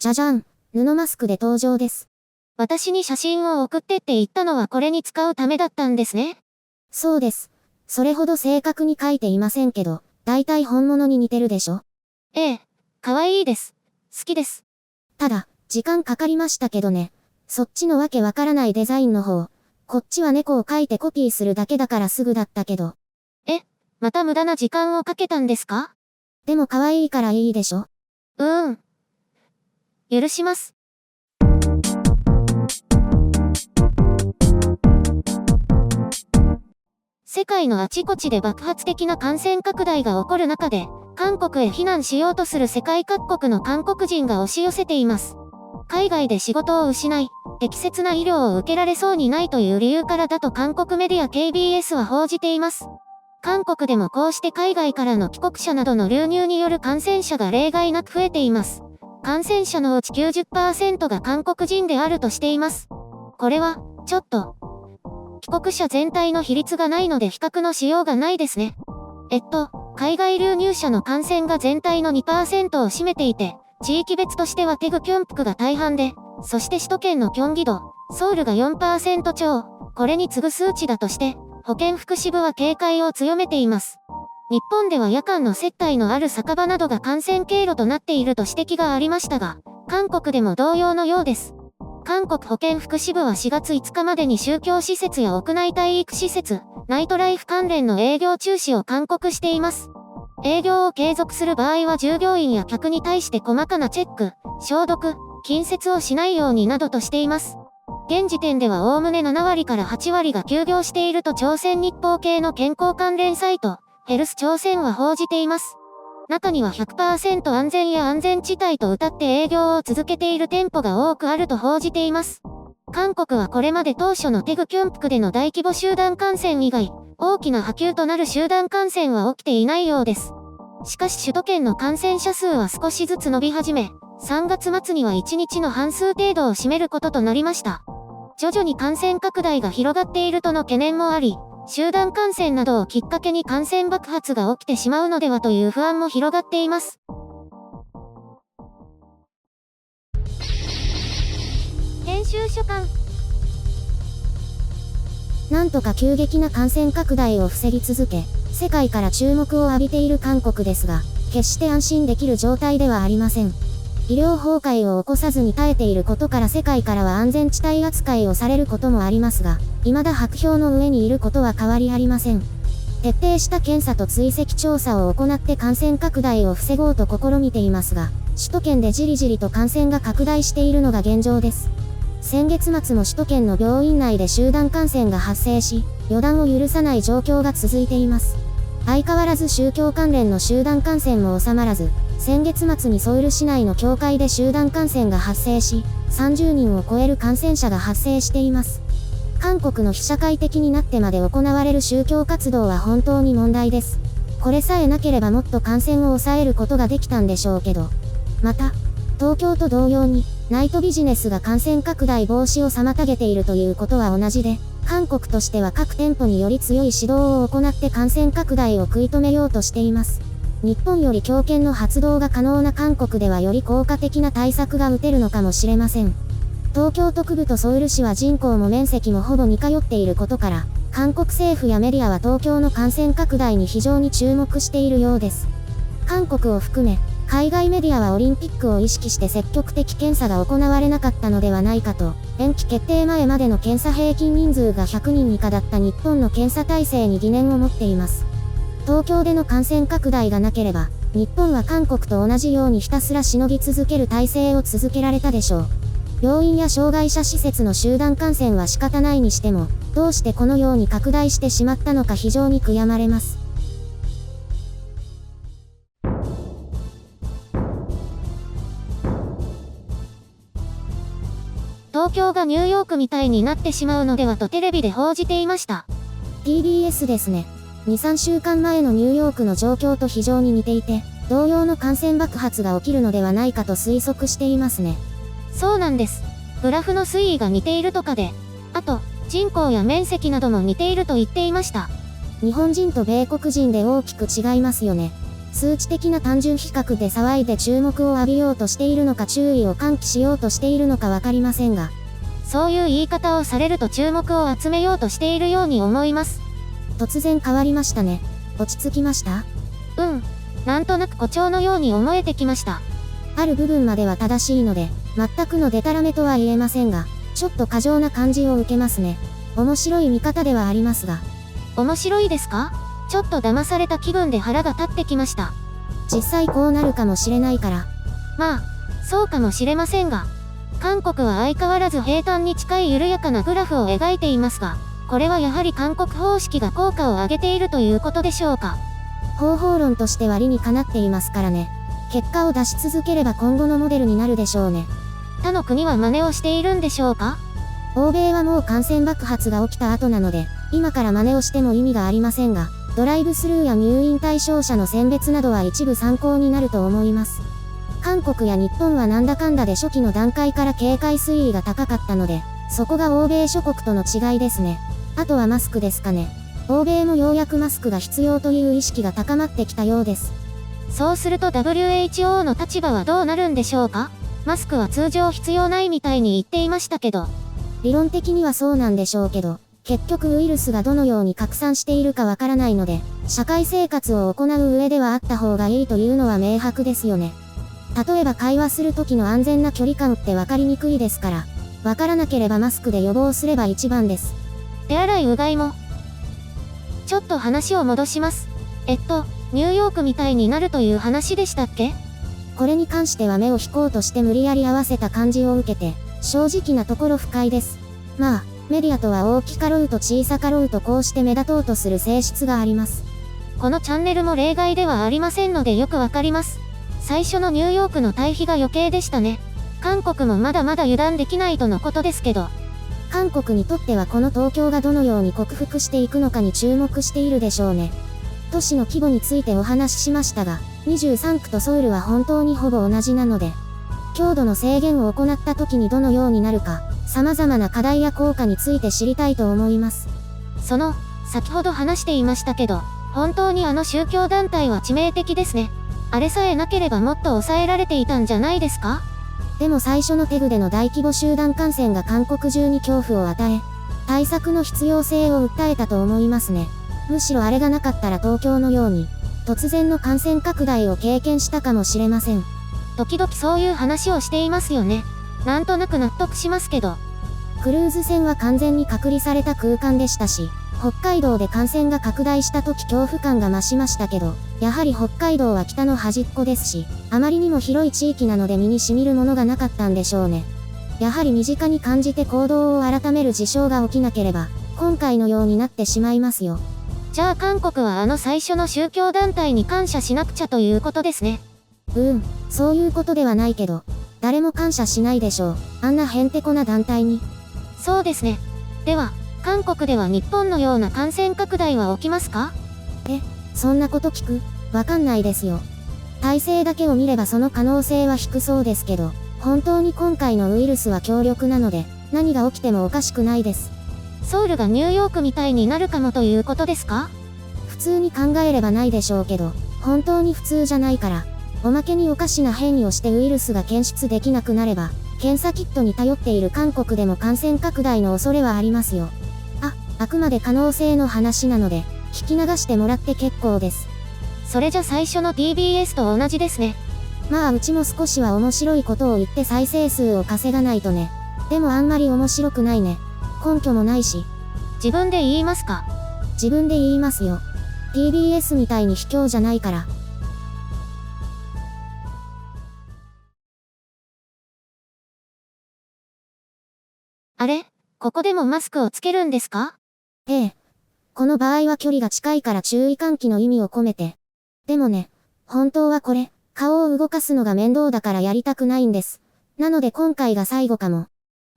じゃじゃん、布マスクで登場です。私に写真を送ってって言ったのはこれに使うためだったんですね。そうです。それほど正確に書いていませんけど、だいたい本物に似てるでしょ？ええ、可愛いです。好きです。ただ、時間かかりましたけどね。そっちのわけわからないデザインの方。こっちは猫を描いてコピーするだけだからすぐだったけど。また無駄な時間をかけたんですか？でも可愛いからいいでしょ？許します。世界のあちこちで爆発的な感染拡大が起こる中で、韓国へ避難しようとする世界各国の韓国人が押し寄せています。海外で仕事を失い、適切な医療を受けられそうにないという理由からだと韓国メディア KBS は報じています。韓国でもこうして海外からの帰国者などの流入による感染者が例外なく増えています。感染者のうち 90% が韓国人であるとしています。これは、ちょっと、帰国者全体の比率がないので比較のしようがないですね。海外流入者の感染が全体の 2% を占めていて、地域別としてはテグキョンプクが大半で、そして首都圏のキョンギ道、ソウルが 4% 超、これに次ぐ数値だとして、保健福祉部は警戒を強めています。日本では夜間の接待のある酒場などが感染経路となっていると指摘がありましたが、韓国でも同様のようです。韓国保健福祉部は4月5日までに宗教施設や屋内体育施設、ナイトライフ関連の営業中止を勧告しています。営業を継続する場合は従業員や客に対して細かなチェック、消毒、近接をしないようになどとしています。現時点ではおおむね7割から8割が休業していると朝鮮日報系の健康関連サイト、ヘルス朝鮮は報じています。中には 100% 安全や安全地帯と謳って営業を続けている店舗が多くあると報じています。韓国はこれまで当初のテグキョンプクでの大規模集団感染以外、大きな波及となる集団感染は起きていないようです。しかし首都圏の感染者数は少しずつ伸び始め、3月末には1日の半数程度を占めることとなりました。徐々に感染拡大が広がっているとの懸念もあり、集団感染などをきっかけに感染爆発が起きてしまうのではという不安も広がっています。編集所官。なんとか急激な感染拡大を防ぎ続け、世界から注目を浴びている韓国ですが、決して安心できる状態ではありません。医療崩壊を起こさずに耐えていることから世界からは安全地帯扱いをされることもありますが、未だ白氷の上にいることは変わりありません。徹底した検査と追跡調査を行って感染拡大を防ごうと試みていますが、首都圏でじりじりと感染が拡大しているのが現状です。先月末も首都圏の病院内で集団感染が発生し、予断を許さない状況が続いています。相変わらず宗教関連の集団感染も収まらず、先月末にソウル市内の教会で集団感染が発生し、30人を超える感染者が発生しています。韓国の非社会的になってまで行われる宗教活動は本当に問題です。これさえなければもっと感染を抑えることができたんでしょうけど。また、東京と同様に、ナイトビジネスが感染拡大防止を妨げているということは同じで、韓国としては各店舗により強い指導を行って感染拡大を食い止めようとしています。日本より強権の発動が可能な韓国ではより効果的な対策が打てるのかもしれません。東京都区部とソウル市は人口も面積もほぼ似通っていることから、韓国政府やメディアは東京の感染拡大に非常に注目しているようです。韓国を含め、海外メディアはオリンピックを意識して積極的検査が行われなかったのではないかと、延期決定前までの検査平均人数が100人以下だった日本の検査体制に疑念を持っています。東京での感染拡大がなければ、日本は韓国と同じようにひたすらしのぎ続ける体制を続けられたでしょう。病院や障害者施設の集団感染は仕方ないにしても、どうしてこのように拡大してしまったのか非常に悔やまれます。東京がニューヨークみたいになってしまうのではとテレビで報じていました。TBS ですね。2、3週間前のニューヨークの状況と非常に似ていて、同様の感染爆発が起きるのではないかと推測していますね。そうなんです。グラフの推移が似ているとかで、あと、人口や面積なども似ていると言っていました。日本人と米国人で大きく違いますよね。数値的な単純比較で騒いで注目を浴びようとしているのか注意を喚起しようとしているのかわかりませんが。そういう言い方をされると注目を集めようとしているように思います。突然変わりましたね。落ち着きました？なんとなく誇張のように思えてきました。ある部分までは正しいので、全くのデタラメとは言えませんが、ちょっと過剰な感じを受けますね。面白い見方ではありますが。面白いですか？ちょっと騙された気分で腹が立ってきました。実際こうなるかもしれないから。まあ、そうかもしれませんが。韓国は相変わらず平坦に近い緩やかなグラフを描いていますが、これはやはり韓国方式が効果を上げているということでしょうか。方法論としては理にかなっていますからね。結果を出し続ければ今後のモデルになるでしょうね。他の国は真似をしているんでしょうか？欧米はもう感染爆発が起きた後なので、今から真似をしても意味がありませんが、ドライブスルーや入院対象者の選別などは一部参考になると思います。韓国や日本はなんだかんだで初期の段階から警戒水位が高かったので、そこが欧米諸国との違いですね。あとはマスクですかね。欧米もようやくマスクが必要という意識が高まってきたようです。そうすると WHO の立場はどうなるんでしょうか？マスクは通常必要ないみたいに言っていましたけど。理論的にはそうなんでしょうけど、結局ウイルスがどのように拡散しているかわからないので、社会生活を行う上ではあった方がいいというのは明白ですよね。例えば会話する時の安全な距離感ってわかりにくいですから、わからなければマスクで予防すれば一番です。手洗いうがいも。ちょっと話を戻します。ニューヨークみたいになるという話でしたっけ？これに関しては目を引こうとして無理やり合わせた感じを受けて、正直なところ不快です。まあ、メディアとは大きかろうと小さかろうとこうして目立とうとする性質があります。このチャンネルも例外ではありませんのでよくわかります。最初のニューヨークの対比が余計でしたね。韓国もまだまだ油断できないとのことですけど。韓国にとってはこの東京がどのように克服していくのかに注目しているでしょうね。都市の規模についてお話ししましたが、23区とソウルは本当にほぼ同じなので、強度の制限を行った時にどのようになるか、様々な課題や効果について知りたいと思います。先ほど話していましたけど、本当にあの宗教団体は致命的ですね。あれさえなければもっと抑えられていたんじゃないですか？でも最初のテグでの大規模集団感染が韓国中に恐怖を与え、対策の必要性を訴えたと思いますね。むしろあれがなかったら東京のように、突然の感染拡大を経験したかもしれません。時々そういう話をしていますよね。なんとなく納得しますけど。クルーズ船は完全に隔離された空間でしたし、北海道で感染が拡大した時恐怖感が増しましたけど、やはり北海道は北の端っこですし、あまりにも広い地域なので身に染みるものがなかったんでしょうね。やはり身近に感じて行動を改める事象が起きなければ、今回のようになってしまいますよ。じゃあ韓国はあの最初の宗教団体に感謝しなくちゃということですね。そういうことではないけど、誰も感謝しないでしょう。あんなへんてこな団体に。そうですね。では、韓国では日本のような感染拡大は起きますか？そんなこと聞く？わかんないですよ。体制だけを見ればその可能性は低そうですけど、本当に今回のウイルスは強力なので、何が起きてもおかしくないです。ソウルがニューヨークみたいになるかもということですか？普通に考えればないでしょうけど、本当に普通じゃないから、おまけにおかしな変異をしてウイルスが検出できなくなれば、検査キットに頼っている韓国でも感染拡大の恐れはありますよ。あくまで可能性の話なので、聞き流してもらって結構です。それじゃ最初の TBS と同じですね。まあうちも少しは面白いことを言って再生数を稼がないとね。でもあんまり面白くないね。根拠もないし。自分で言いますか？自分で言いますよ。TBS みたいに卑怯じゃないから。あれ？ここでもマスクをつけるんですか？この場合は距離が近いから注意喚起の意味を込めて。でもね、本当はこれ、顔を動かすのが面倒だからやりたくないんです。なので今回が最後かも。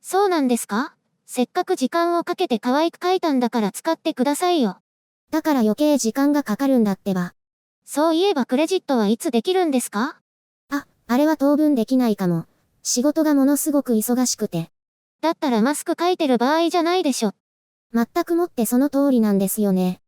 そうなんですか？せっかく時間をかけて可愛く描いたんだから使ってくださいよ。だから余計時間がかかるんだってば。そういえばクレジットはいつできるんですか？あれは当分できないかも。仕事がものすごく忙しくて。だったらマスク描いてる場合じゃないでしょ。全くもってその通りなんですよね。